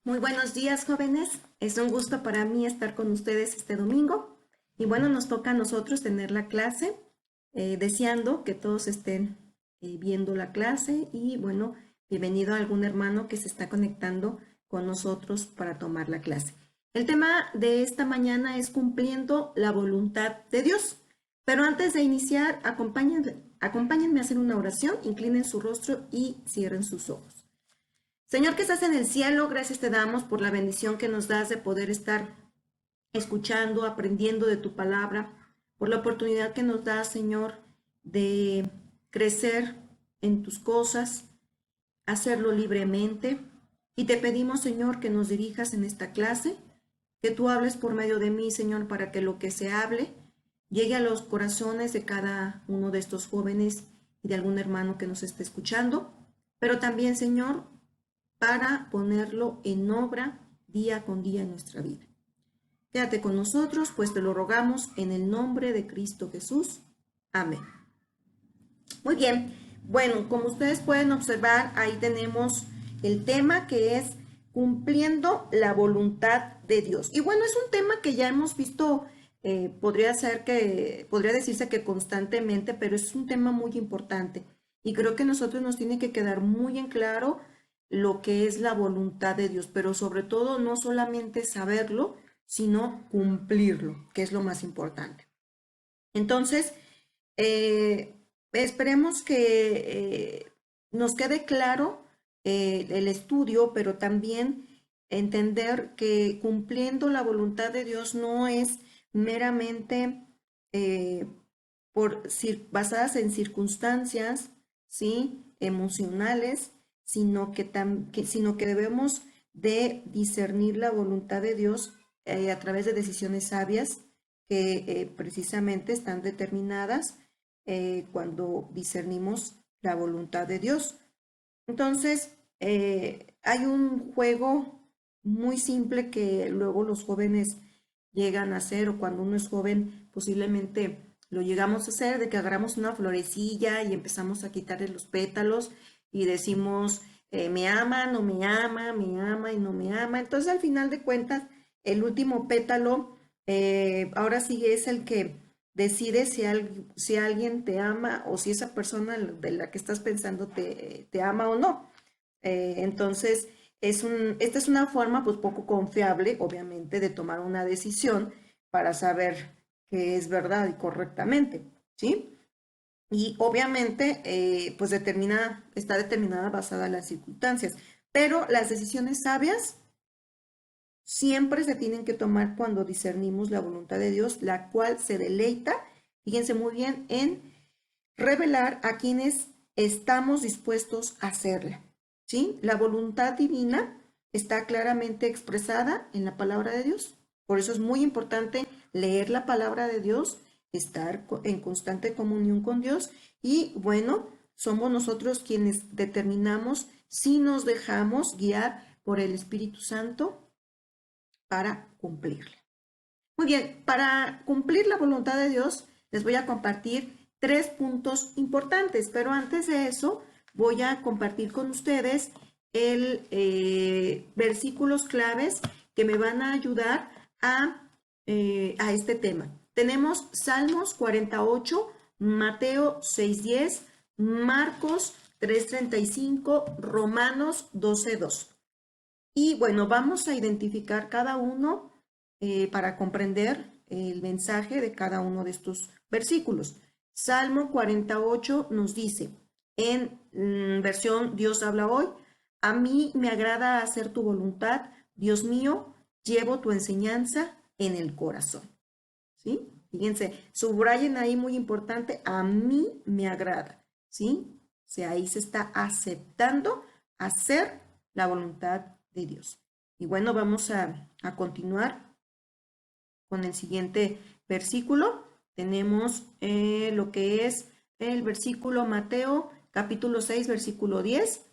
Muy buenos días, jóvenes. Es un gusto para mí estar con ustedes este domingo. Y bueno, nos toca a nosotros tener la clase, deseando que todos estén viendo la clase y bueno, bienvenido a algún hermano que se está conectando con nosotros para tomar la clase. El tema de esta mañana es cumpliendo la voluntad de Dios. Pero antes de iniciar, acompáñenme a hacer una oración, inclinen su rostro y cierren sus ojos. Señor que estás en el cielo, gracias te damos por la bendición que nos das de poder estar escuchando, aprendiendo de tu palabra, por la oportunidad que nos das, Señor, de crecer en tus cosas, hacerlo libremente. Y te pedimos, Señor, que nos dirijas en esta clase, que tú hables por medio de mí, Señor, para que lo que se hable llegue a los corazones de cada uno de estos jóvenes y de algún hermano que nos esté escuchando. Pero también, Señor, para ponerlo en obra día con día en nuestra vida. Quédate con nosotros, pues te lo rogamos en el nombre de Cristo Jesús. Amén. Muy bien, bueno, como ustedes pueden observar, ahí tenemos el tema que es cumpliendo la voluntad de Dios. Y bueno, es un tema que ya hemos visto, podría decirse que constantemente, pero es un tema muy importante. Y creo que a nosotros nos tiene que quedar muy en claro lo que es la voluntad de Dios, pero sobre todo no solamente saberlo, sino cumplirlo, que es lo más importante. Entonces, esperemos que nos quede claro el estudio, pero también entender que cumpliendo la voluntad de Dios no es meramente eh, basadas en circunstancias, ¿sí? Emocionales, sino que debemos de discernir la voluntad de Dios a través de decisiones sabias que precisamente están determinadas cuando discernimos la voluntad de Dios. Entonces, hay un juego muy simple que luego los jóvenes llegan a hacer, o cuando uno es joven posiblemente lo llegamos a hacer, de que agarramos una florecilla y empezamos a quitarle los pétalos y decimos, me ama, no me ama, me ama y no me ama. Entonces, al final de cuentas, el último pétalo ahora sí es el que decide si alguien te ama o si esa persona de la que estás pensando te ama o no. Entonces, esta es una forma pues poco confiable, obviamente, de tomar una decisión para saber que es verdad y correctamente, ¿sí? Y obviamente, pues está determinada basada en las circunstancias, pero las decisiones sabias siempre se tienen que tomar cuando discernimos la voluntad de Dios, la cual se deleita, fíjense muy bien, en revelar a quienes estamos dispuestos a hacerla, ¿sí? La voluntad divina está claramente expresada en la palabra de Dios. Por eso es muy importante leer la palabra de Dios, estar en constante comunión con Dios y bueno, somos nosotros quienes determinamos si nos dejamos guiar por el Espíritu Santo para cumplirla. Muy bien, para cumplir la voluntad de Dios les voy a compartir 3 puntos importantes, pero antes de eso voy a compartir con ustedes versículos claves que me van a ayudar a este tema. Tenemos Salmos 48, Mateo 6:10, Marcos 3:35, Romanos 12:2. Y bueno, vamos a identificar cada uno para comprender el mensaje de cada uno de estos versículos. Salmo 48 nos dice, en versión Dios habla hoy, a mí me agrada hacer tu voluntad, Dios mío, llevo tu enseñanza en el corazón. ¿Sí? Fíjense, subrayen ahí muy importante, a mí me agrada. ¿Sí? O sea, ahí se está aceptando hacer la voluntad de Dios. Y bueno, vamos a continuar con el siguiente versículo. Tenemos lo que es el versículo Mateo capítulo 6, versículo 10.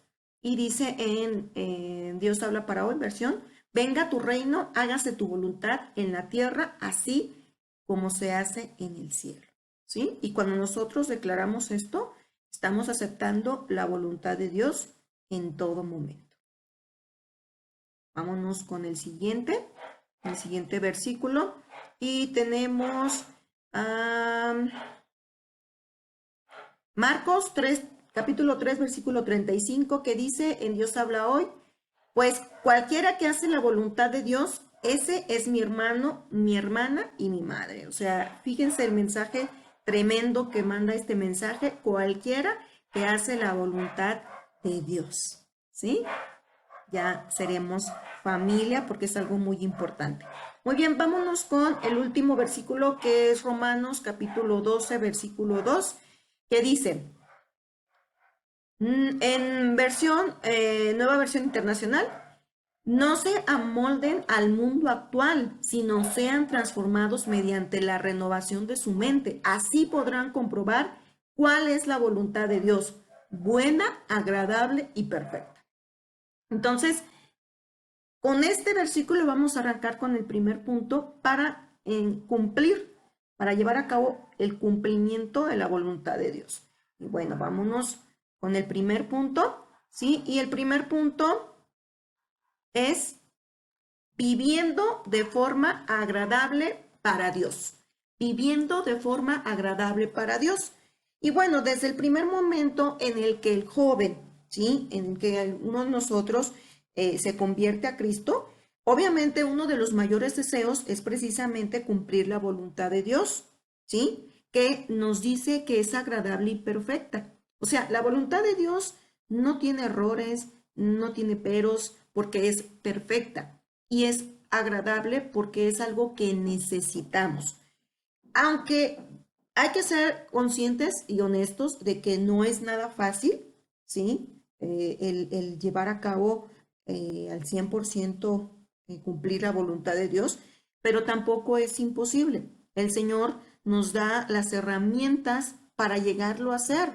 Y dice en Dios habla para hoy, versión, venga tu reino, hágase tu voluntad en la tierra, así como se hace en el cielo. ¿Sí? Y cuando nosotros declaramos esto, estamos aceptando la voluntad de Dios en todo momento. Vámonos con el siguiente versículo. Y tenemos Marcos 3, capítulo 3, versículo 35, que dice, en Dios habla hoy, pues cualquiera que hace la voluntad de Dios, ese es mi hermano, mi hermana y mi madre. O sea, fíjense el mensaje tremendo que manda este mensaje, cualquiera que hace la voluntad de Dios, ¿sí? Ya seremos familia porque es algo muy importante. Muy bien, vámonos con el último versículo que es Romanos capítulo 12, versículo 2, que dice, en nueva versión internacional, no se amolden al mundo actual, sino sean transformados mediante la renovación de su mente. Así podrán comprobar cuál es la voluntad de Dios, buena, agradable y perfecta. Entonces, con este versículo vamos a arrancar con el primer punto para para llevar a cabo el cumplimiento de la voluntad de Dios. Y bueno, vámonos con el primer punto, ¿sí? Y el primer punto es viviendo de forma agradable para Dios. Viviendo de forma agradable para Dios. Y bueno, desde el primer momento en el que el joven, ¿sí? En el que uno de nosotros se convierte a Cristo, obviamente uno de los mayores deseos es precisamente cumplir la voluntad de Dios, ¿sí? Que nos dice que es agradable y perfecta. O sea, la voluntad de Dios no tiene errores, no tiene peros, porque es perfecta y es agradable porque es algo que necesitamos. Aunque hay que ser conscientes y honestos de que no es nada fácil, ¿sí? El llevar a cabo al 100% cumplir la voluntad de Dios, pero tampoco es imposible. El Señor nos da las herramientas para llegarlo a hacer.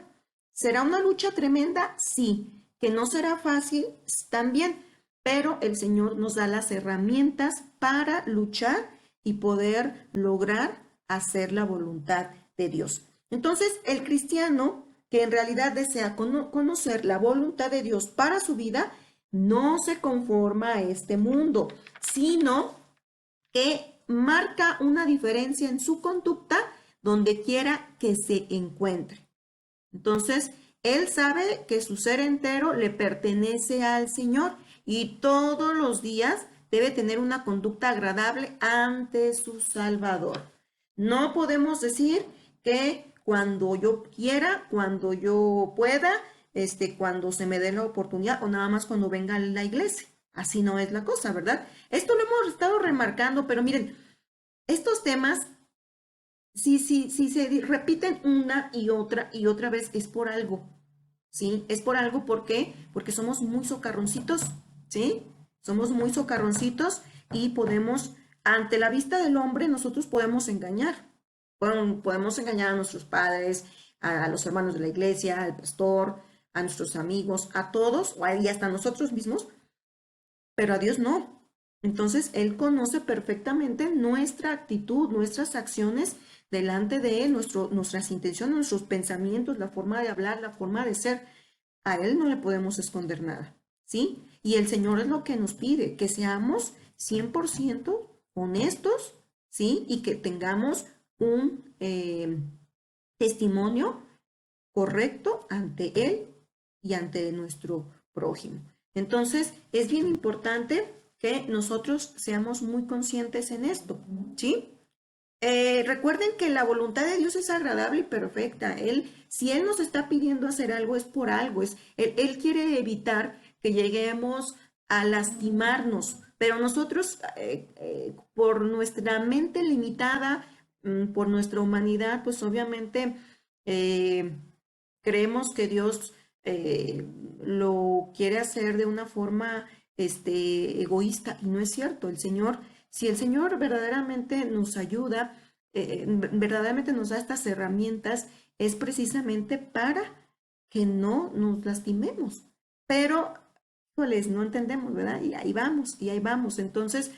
¿Será una lucha tremenda? Sí. ¿Que no será fácil? También, pero el Señor nos da las herramientas para luchar y poder lograr hacer la voluntad de Dios. Entonces, el cristiano que en realidad desea conocer la voluntad de Dios para su vida, no se conforma a este mundo, sino que marca una diferencia en su conducta donde quiera que se encuentre. Entonces, él sabe que su ser entero le pertenece al Señor y todos los días debe tener una conducta agradable ante su Salvador. No podemos decir que cuando yo quiera, cuando yo pueda, cuando se me dé la oportunidad o nada más cuando venga a la iglesia. Así no es la cosa, ¿verdad? Esto lo hemos estado remarcando, pero miren, estos temas si se repiten una y otra vez, es por algo, ¿sí? Es por algo, ¿por qué? Porque somos muy socarroncitos, ¿sí? Somos muy socarroncitos y podemos, ante la vista del hombre, nosotros podemos engañar. Podemos engañar a nuestros padres, a los hermanos de la iglesia, al pastor, a nuestros amigos, a todos, y hasta a nosotros mismos, pero a Dios no. Entonces, Él conoce perfectamente nuestra actitud, nuestras acciones delante de Él, nuestras intenciones, nuestros pensamientos, la forma de hablar, la forma de ser. A Él no le podemos esconder nada, ¿sí? Y el Señor es lo que nos pide, que seamos 100% honestos, ¿sí? Y que tengamos un testimonio correcto ante Él y ante nuestro prójimo. Entonces, es bien importante que nosotros seamos muy conscientes en esto, ¿sí? Recuerden que la voluntad de Dios es agradable y perfecta. Si Él nos está pidiendo hacer algo, es por algo. Él quiere evitar que lleguemos a lastimarnos, pero nosotros, por nuestra mente limitada, por nuestra humanidad, pues obviamente creemos que Dios lo quiere hacer de una forma egoísta, y no es cierto. Si el Señor verdaderamente nos ayuda, verdaderamente nos da estas herramientas, es precisamente para que no nos lastimemos. Pero, híjoles, no entendemos, ¿verdad? Y ahí vamos, y ahí vamos. Entonces,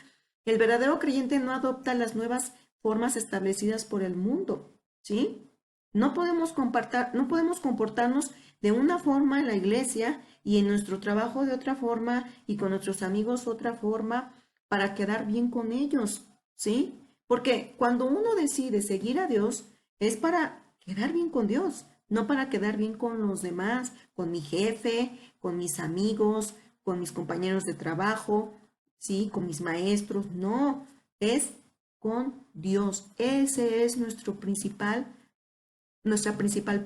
el verdadero creyente no adopta las nuevas formas establecidas por el mundo, ¿sí? No podemos comportarnos de una forma en la iglesia y en nuestro trabajo de otra forma y con nuestros amigos otra forma para quedar bien con ellos, ¿sí? Porque cuando uno decide seguir a Dios es para quedar bien con Dios, no para quedar bien con los demás, con mi jefe, con mis amigos, con mis compañeros de trabajo, ¿sí? Con mis maestros, no, es con Dios. Ese es nuestra principal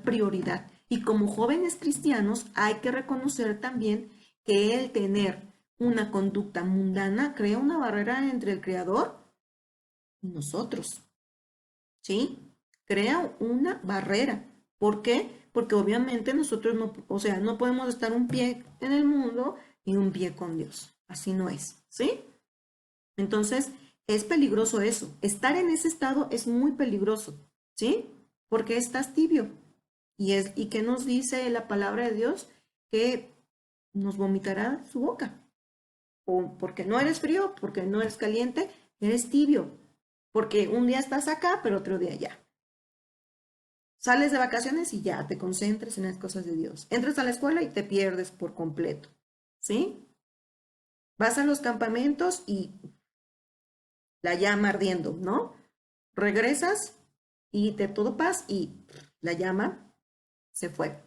prioridad. Y como jóvenes cristianos hay que reconocer también que el tener una conducta mundana crea una barrera entre el Creador y nosotros, ¿sí? Crea una barrera. ¿Por qué? Porque obviamente nosotros no, o sea, no podemos estar un pie en el mundo y un pie con Dios. Así no es, ¿sí? Entonces, es peligroso eso. Estar en ese estado es muy peligroso, ¿sí? Porque estás tibio. ¿Y qué nos dice la palabra de Dios? Que nos vomitará su boca. O porque no eres frío, porque no eres caliente, eres tibio. Porque un día estás acá, pero otro día allá. Sales de vacaciones y ya te concentras en las cosas de Dios. Entras a la escuela y te pierdes por completo, ¿sí? Vas a los campamentos y la llama ardiendo, ¿no? Regresas y te todo paz y la llama se fue,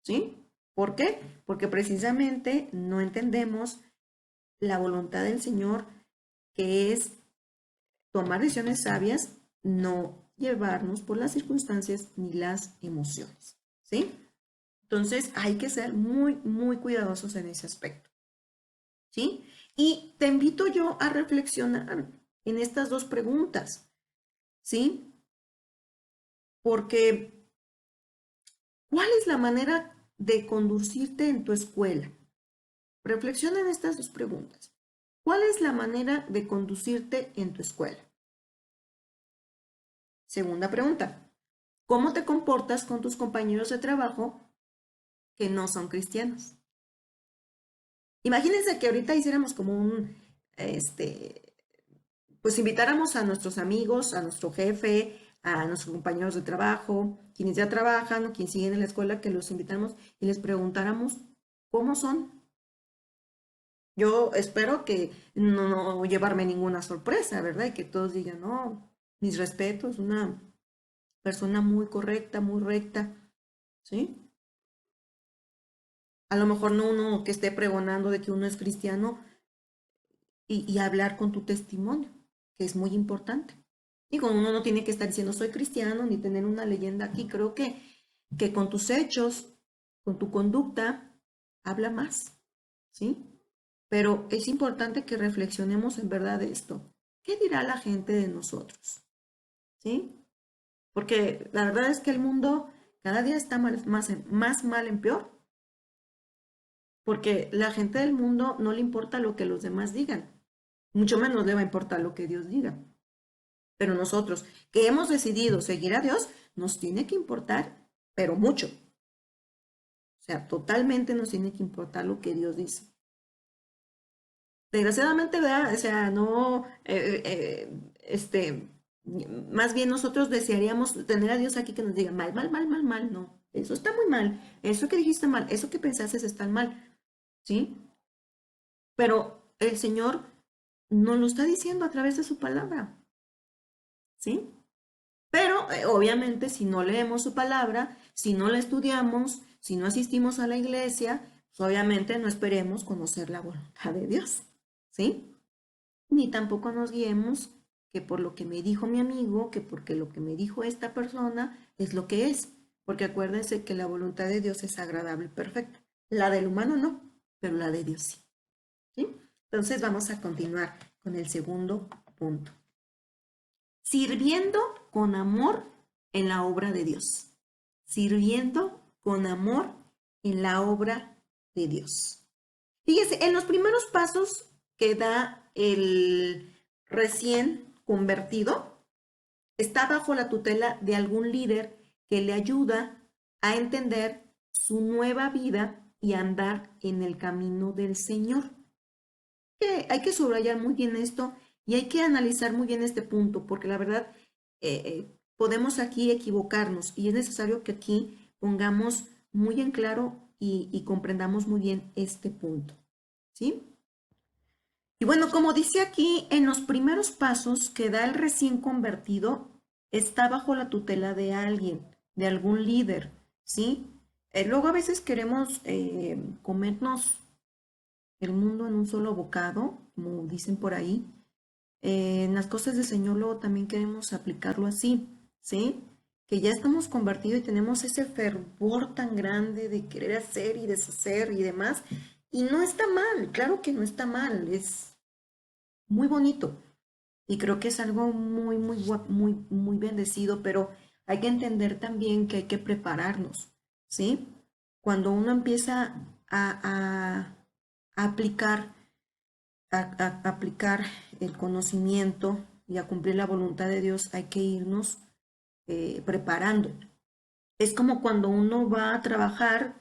¿sí? ¿Por qué? Porque precisamente no entendemos la voluntad del Señor, que es tomar decisiones sabias, no llevarnos por las circunstancias ni las emociones, ¿sí? Entonces hay que ser muy, muy cuidadosos en ese aspecto, ¿sí? Y te invito yo a reflexionar en estas dos preguntas, ¿sí? Porque, ¿cuál es la manera de conducirte en tu escuela? Reflexiona en estas dos preguntas. ¿Cuál es la manera de conducirte en tu escuela? Segunda pregunta. ¿Cómo te comportas con tus compañeros de trabajo que no son cristianos? Imagínense que ahorita hiciéramos como pues invitáramos a nuestros amigos, a nuestro jefe, a nuestros compañeros de trabajo, quienes ya trabajan o quienes siguen en la escuela, que los invitáramos y les preguntáramos cómo son. Yo espero que no llevarme ninguna sorpresa, ¿verdad? Y que todos digan, no, mis respetos, una persona muy correcta, muy recta, ¿sí? A lo mejor no uno que esté pregonando de que uno es cristiano y hablar con tu testimonio, que es muy importante. Digo, uno no tiene que estar diciendo soy cristiano ni tener una leyenda aquí. Creo que con tus hechos, con tu conducta, habla más, ¿sí? Pero es importante que reflexionemos en verdad de esto. ¿Qué dirá la gente de nosotros? ¿Sí? Porque la verdad es que el mundo cada día está más mal en peor. Porque la gente del mundo no le importa lo que los demás digan. Mucho menos le va a importar lo que Dios diga. Pero nosotros que hemos decidido seguir a Dios, nos tiene que importar, pero mucho. O sea, totalmente nos tiene que importar lo que Dios dice. Desgraciadamente, ¿verdad? O sea, no, más bien nosotros desearíamos tener a Dios aquí que nos diga mal, mal, mal, mal, mal, no. Eso está muy mal. Eso que dijiste mal, eso que pensaste está mal, ¿sí? Pero el Señor nos lo está diciendo a través de su palabra, ¿sí? Pero obviamente si no leemos su palabra, si no la estudiamos, si no asistimos a la iglesia, pues obviamente no esperemos conocer la voluntad de Dios, ¿sí? Ni tampoco nos guiemos que por lo que me dijo mi amigo, que porque lo que me dijo esta persona es lo que es, porque acuérdense que la voluntad de Dios es agradable y perfecta. La del humano no, pero la de Dios sí, ¿sí? Entonces vamos a continuar con el segundo punto. Sirviendo con amor en la obra de Dios. Sirviendo con amor en la obra de Dios. Fíjese, en los primeros pasos que da el recién convertido, está bajo la tutela de algún líder que le ayuda a entender su nueva vida y andar en el camino del Señor. Hay que subrayar muy bien esto y hay que analizar muy bien este punto, porque la verdad, podemos aquí equivocarnos y es necesario que aquí pongamos muy en claro y comprendamos muy bien este punto, ¿sí? Y bueno, como dice aquí, en los primeros pasos que da el recién convertido, está bajo la tutela de alguien, de algún líder, ¿sí? Luego a veces queremos comernos el mundo en un solo bocado, como dicen por ahí. En las cosas del Señor luego también queremos aplicarlo así, ¿sí? Que ya estamos convertidos y tenemos ese fervor tan grande de querer hacer y deshacer y demás. Y no está mal, claro que no está mal, es muy bonito. Y creo que es algo muy bendecido, pero hay que entender también que hay que prepararnos, ¿sí? Cuando uno empieza a aplicar, a aplicar el conocimiento y a cumplir la voluntad de Dios, hay que irnos preparando. Es como cuando uno va a trabajar,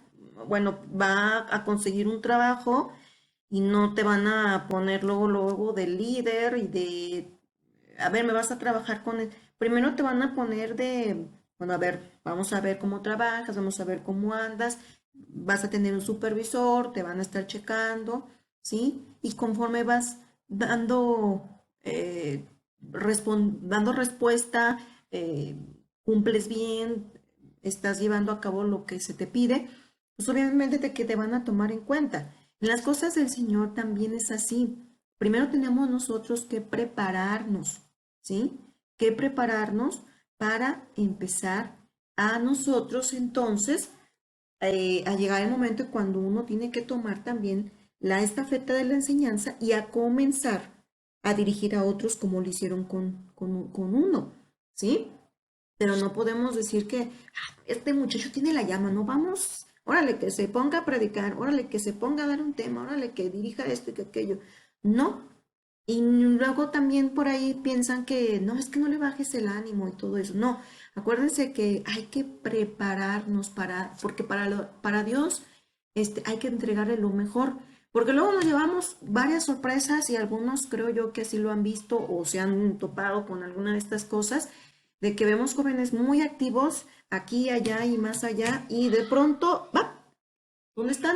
bueno, va a conseguir un trabajo y no te van a poner luego de líder y de, a ver, me vas a trabajar con él. Primero te van a poner de, bueno, a ver, vamos a ver cómo trabajas, vamos a ver cómo andas, vas a tener un supervisor, te van a estar checando, ¿sí? Y conforme vas dando, dando respuesta, cumples bien, estás llevando a cabo lo que se te pide, pues obviamente que te van a tomar en cuenta. En las cosas del Señor también es así. Primero tenemos nosotros que prepararnos, ¿sí? Que prepararnos para empezar a nosotros entonces a llegar el momento cuando uno tiene que tomar también la estafeta de la enseñanza y a comenzar a dirigir a otros como lo hicieron con uno, ¿sí? Pero no podemos decir que este muchacho tiene la llama, no vamos, órale que se ponga a predicar, órale que se ponga a dar un tema, órale que dirija esto y que aquello. No. Y luego también por ahí piensan que no, es que no le bajes el ánimo y todo eso. No, acuérdense que hay que prepararnos para, porque para Dios hay que entregarle lo mejor. Porque luego nos llevamos varias sorpresas y algunos creo yo que así lo han visto o se han topado con alguna de estas cosas, de que vemos jóvenes muy activos aquí, allá y más allá y de pronto, ¡va! ¿Dónde están?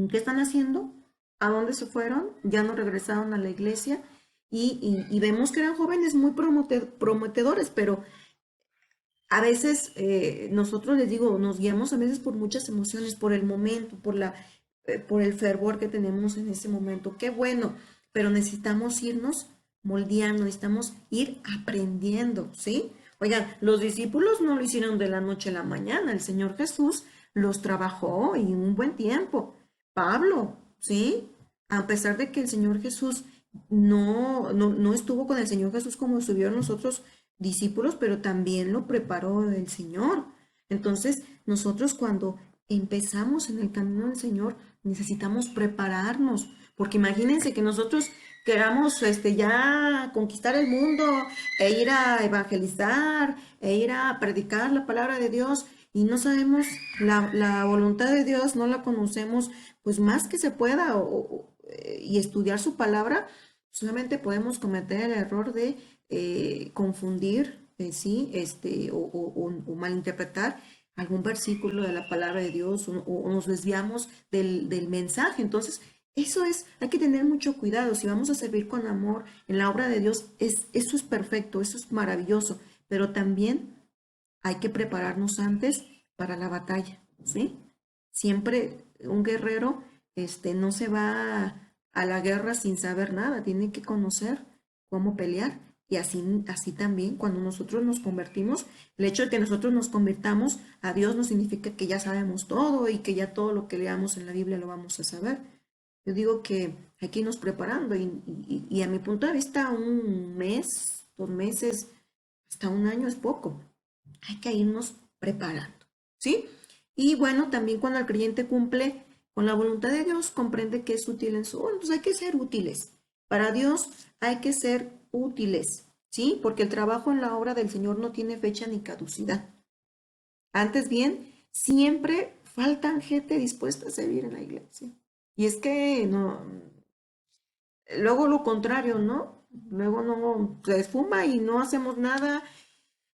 ¿Qué están haciendo? ¿A dónde se fueron? Ya no regresaron a la iglesia y vemos que eran jóvenes muy prometedores, pero a veces nosotros les digo, nos guiamos a veces por muchas emociones, por el momento, por el fervor que tenemos en ese momento. Qué bueno, pero necesitamos irnos moldeando, necesitamos ir aprendiendo, ¿sí? Oigan, los discípulos no lo hicieron de la noche a la mañana, el Señor Jesús los trabajó y un buen tiempo. Pablo, ¿sí? A pesar de que el Señor Jesús no estuvo con el Señor Jesús como estuvieron los otros discípulos, pero también lo preparó el Señor. Entonces, nosotros cuando empezamos en el camino del Señor, necesitamos prepararnos, porque imagínense que nosotros queramos ya conquistar el mundo e ir a evangelizar e ir a predicar la palabra de Dios y no sabemos la voluntad de Dios, no la conocemos, pues más que se pueda y estudiar su palabra, solamente podemos cometer el error de confundir, ¿sí? O malinterpretar algún versículo de la palabra de Dios o nos desviamos del mensaje. Entonces, eso es, hay que tener mucho cuidado. Si vamos a servir con amor en la obra de Dios, eso es perfecto, eso es maravilloso, pero también hay que prepararnos antes para la batalla, ¿sí? Siempre un guerrero no se va a la guerra sin saber nada, tiene que conocer cómo pelear. Y así también, cuando nosotros nos convertimos, el hecho de que nosotros nos convirtamos a Dios no significa que ya sabemos todo y que ya todo lo que leamos en la Biblia lo vamos a saber. Yo digo que hay que irnos preparando y a mi punto de vista, un mes, 2 meses, hasta un año es poco. Hay que irnos preparando, ¿sí? Y bueno, también cuando el creyente cumple con la voluntad de Dios, comprende que es útil en su... Bueno, pues hay que ser útiles. Para Dios hay que ser útiles, ¿sí? Porque el trabajo en la obra del Señor no tiene fecha ni caducidad. Antes bien, siempre faltan gente dispuesta a servir en la iglesia. Y es que no, luego lo contrario, ¿no? luego no se esfuma y no hacemos nada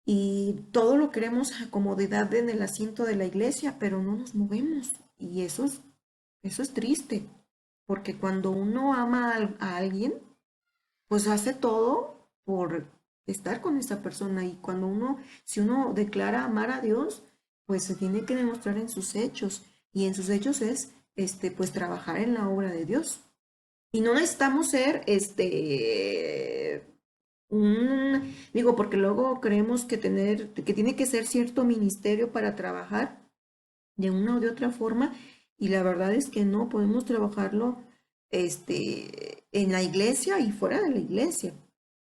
y todo lo queremos a comodidad en el asiento de la iglesia, pero no nos movemos. Y eso es triste, porque cuando uno ama a alguien, pues hace todo por estar con esa persona. Y cuando uno, si uno declara amar a Dios, pues se tiene que demostrar en sus hechos. Y en sus hechos es, pues trabajar en la obra de Dios. Y no necesitamos ser, digo, porque luego creemos que tiene que ser cierto ministerio para trabajar de una o de otra forma, y la verdad es que no podemos trabajarlo, en la iglesia y fuera de la iglesia,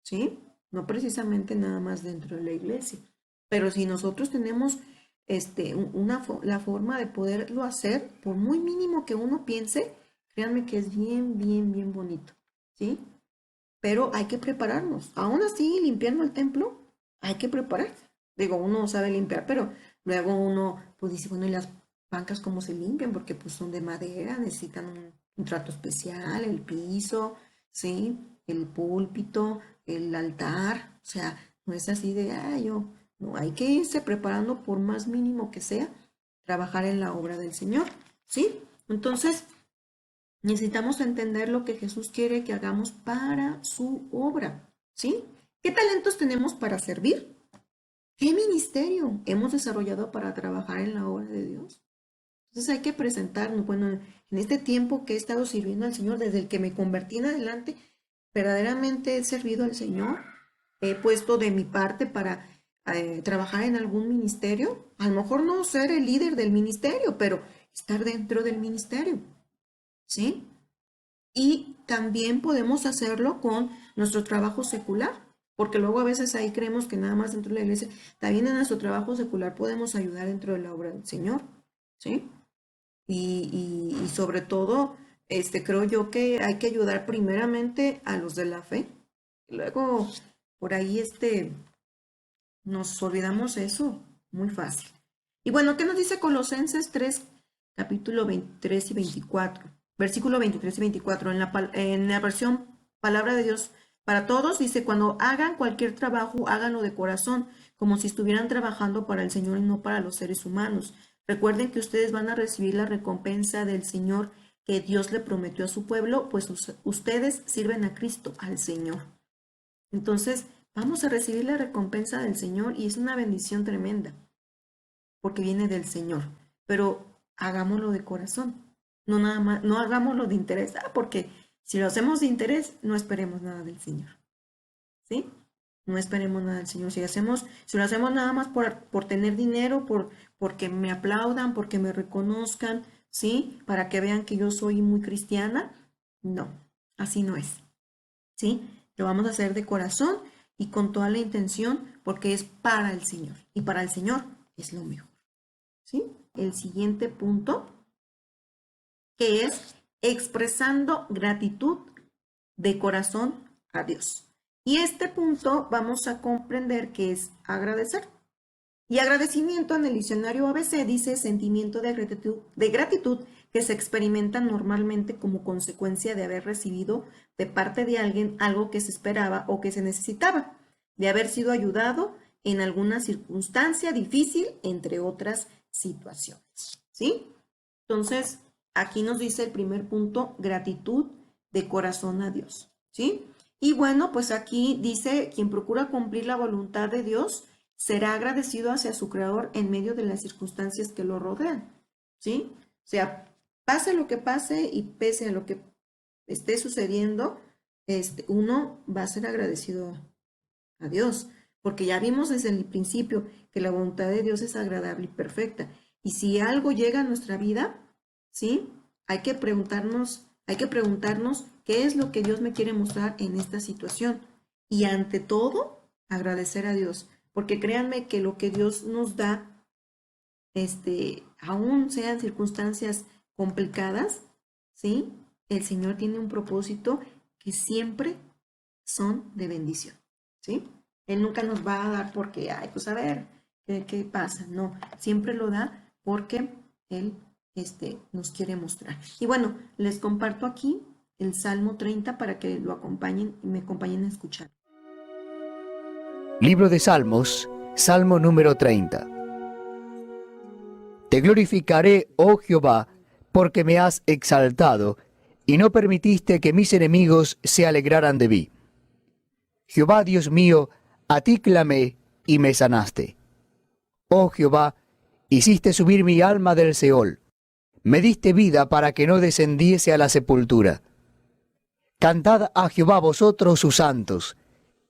¿sí? No precisamente nada más dentro de la iglesia. Pero si nosotros tenemos, la forma de poderlo hacer, por muy mínimo que uno piense, créanme que es bien, bien, bien bonito, ¿sí? Pero hay que prepararnos. Aún así, limpiando el templo, hay que prepararse. Digo, uno sabe limpiar, pero luego uno pues dice, bueno, ¿y las bancas cómo se limpian? Porque pues son de madera, necesitan un trato especial, el piso, ¿sí? El púlpito, el altar. O sea, no es así de, no, hay que irse preparando por más mínimo que sea, trabajar en la obra del Señor, ¿sí? Entonces, necesitamos entender lo que Jesús quiere que hagamos para su obra, ¿sí? ¿Qué talentos tenemos para servir? ¿Qué ministerio hemos desarrollado para trabajar en la obra de Dios? Entonces hay que presentarnos. Bueno, en este tiempo que he estado sirviendo al Señor, desde el que me convertí en adelante, verdaderamente he servido al Señor. He puesto de mi parte para trabajar en algún ministerio. A lo mejor no ser el líder del ministerio, pero estar dentro del ministerio, ¿sí? Y también podemos hacerlo con nuestro trabajo secular, porque luego a veces ahí creemos que nada más dentro de la iglesia, también en nuestro trabajo secular podemos ayudar dentro de la obra del Señor, ¿sí? Y sobre todo, creo yo que hay que ayudar primeramente a los de la fe. Luego, por ahí, nos olvidamos eso muy fácil. Y bueno, ¿qué nos dice Colosenses 3, capítulo 23 y 24? Versículo 23 y 24, en la versión Palabra de Dios para todos, dice, cuando hagan cualquier trabajo, háganlo de corazón, como si estuvieran trabajando para el Señor y no para los seres humanos. Recuerden que ustedes van a recibir la recompensa del Señor que Dios le prometió a su pueblo, pues ustedes sirven a Cristo, al Señor. Entonces, vamos a recibir la recompensa del Señor y es una bendición tremenda, porque viene del Señor. Pero hagámoslo de corazón, no nada más, no hagámoslo de interés, porque si lo hacemos de interés, no esperemos nada del Señor, ¿sí? No esperemos nada del Señor. Si lo hacemos nada más por tener dinero, porque me aplaudan, porque me reconozcan, ¿sí? Para que vean que yo soy muy cristiana, no, así no es. ¿Sí? Lo vamos a hacer de corazón y con toda la intención porque es para el Señor. Y para el Señor es lo mejor. ¿Sí? El siguiente punto, que es expresando gratitud de corazón a Dios. Y este punto vamos a comprender que es agradecer. Y agradecimiento en el diccionario ABC dice sentimiento de gratitud que se experimenta normalmente como consecuencia de haber recibido de parte de alguien algo que se esperaba o que se necesitaba, de haber sido ayudado en alguna circunstancia difícil, entre otras situaciones. ¿Sí? Entonces, aquí nos dice el primer punto, gratitud de corazón a Dios. ¿Sí? Y bueno, pues aquí dice, quien procura cumplir la voluntad de Dios, será agradecido hacia su creador en medio de las circunstancias que lo rodean, ¿sí? O sea, pase lo que pase y pese a lo que esté sucediendo, uno va a ser agradecido a Dios, porque ya vimos desde el principio que la voluntad de Dios es agradable y perfecta. Y si algo llega a nuestra vida, ¿sí? Hay que preguntarnos qué es lo que Dios me quiere mostrar en esta situación. Y ante todo, agradecer a Dios, porque créanme que lo que Dios nos da, aún sean circunstancias complicadas, ¿sí? El Señor tiene un propósito que siempre son de bendición, ¿sí? Él nunca nos va a dar porque, ay, pues a ver, ¿qué pasa? No, siempre lo da porque Él, nos quiere mostrar. Y bueno, les comparto aquí el Salmo 30 para que lo acompañen y me acompañen a escuchar. Libro de Salmos, Salmo número 30. Te glorificaré, oh Jehová, porque me has exaltado, y no permitiste que mis enemigos se alegraran de mí. Jehová Dios mío, a ti clamé, y me sanaste. Oh Jehová, hiciste subir mi alma del Seol, me diste vida para que no descendiese a la sepultura. Cantad a Jehová vosotros sus santos,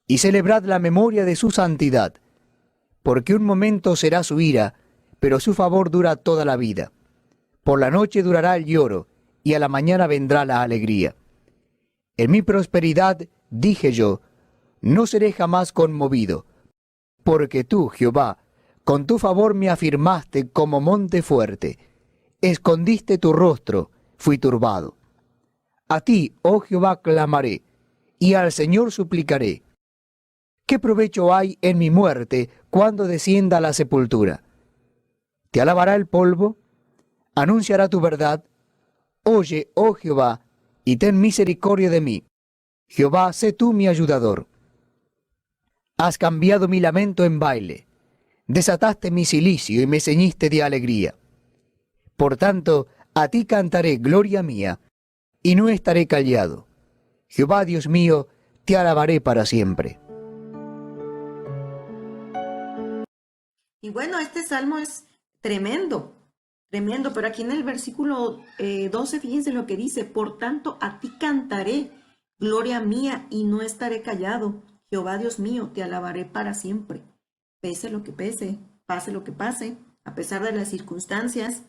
y celebrad la memoria de su santidad, porque un momento será su ira, pero su favor dura toda la vida. Por la noche durará el lloro, y a la mañana vendrá la alegría. En mi prosperidad dije yo, no seré jamás conmovido, porque tú, Jehová, con tu favor me afirmaste como monte fuerte. Escondiste tu rostro, fui turbado. A ti, oh Jehová, clamaré, y al Señor suplicaré. ¿Qué provecho hay en mi muerte cuando descienda a la sepultura? ¿Te alabará el polvo? ¿Anunciará tu verdad? Oye, oh Jehová, y ten misericordia de mí. Jehová, sé tú mi ayudador. Has cambiado mi lamento en baile. Desataste mi cilicio y me ceñiste de alegría. Por tanto, a ti cantaré gloria mía, y no estaré callado. Jehová Dios mío, te alabaré para siempre. Y bueno, este salmo es tremendo, tremendo, pero aquí en el versículo 12, fíjense lo que dice: por tanto, a ti cantaré, gloria mía, y no estaré callado. Jehová Dios mío, te alabaré para siempre. Pese lo que pese, pase lo que pase, a pesar de las circunstancias,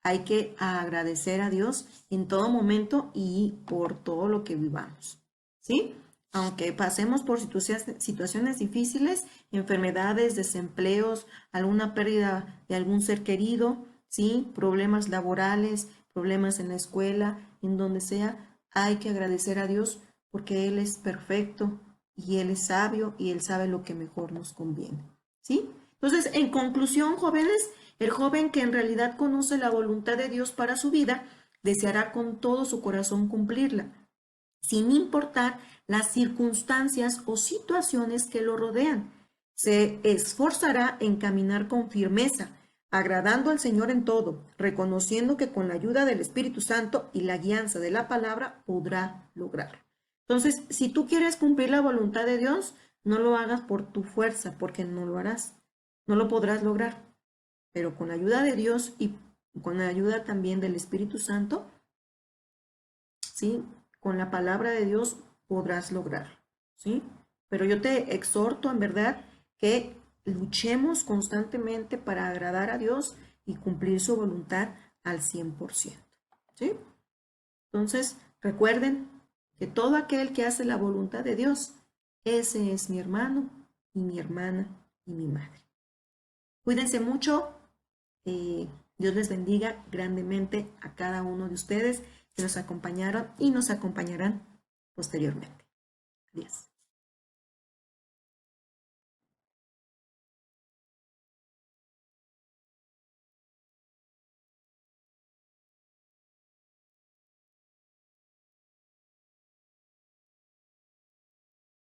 hay que agradecer a Dios en todo momento y por todo lo que vivamos, ¿sí? Aunque pasemos por situaciones difíciles, enfermedades, desempleos, alguna pérdida de algún ser querido, ¿sí? Problemas laborales, problemas en la escuela, en donde sea, hay que agradecer a Dios porque Él es perfecto y Él es sabio y Él sabe lo que mejor nos conviene, ¿sí? Entonces, en conclusión, jóvenes, el joven que en realidad conoce la voluntad de Dios para su vida, deseará con todo su corazón cumplirla, sin importar las circunstancias o situaciones que lo rodean. Se esforzará en caminar con firmeza, agradando al Señor en todo, reconociendo que con la ayuda del Espíritu Santo y la guianza de la palabra podrá lograrlo. Entonces, si tú quieres cumplir la voluntad de Dios, no lo hagas por tu fuerza, porque no lo harás, no lo podrás lograr. Pero con la ayuda de Dios y con la ayuda también del Espíritu Santo, ¿sí? Con la palabra de Dios podrás lograrlo, ¿sí? Pero yo te exhorto en verdad que luchemos constantemente para agradar a Dios y cumplir su voluntad al 100%, ¿sí? Entonces, recuerden que todo aquel que hace la voluntad de Dios, ese es mi hermano y mi hermana y mi madre. Cuídense mucho. Dios les bendiga grandemente a cada uno de ustedes que nos acompañaron y nos acompañarán posteriormente. Adiós.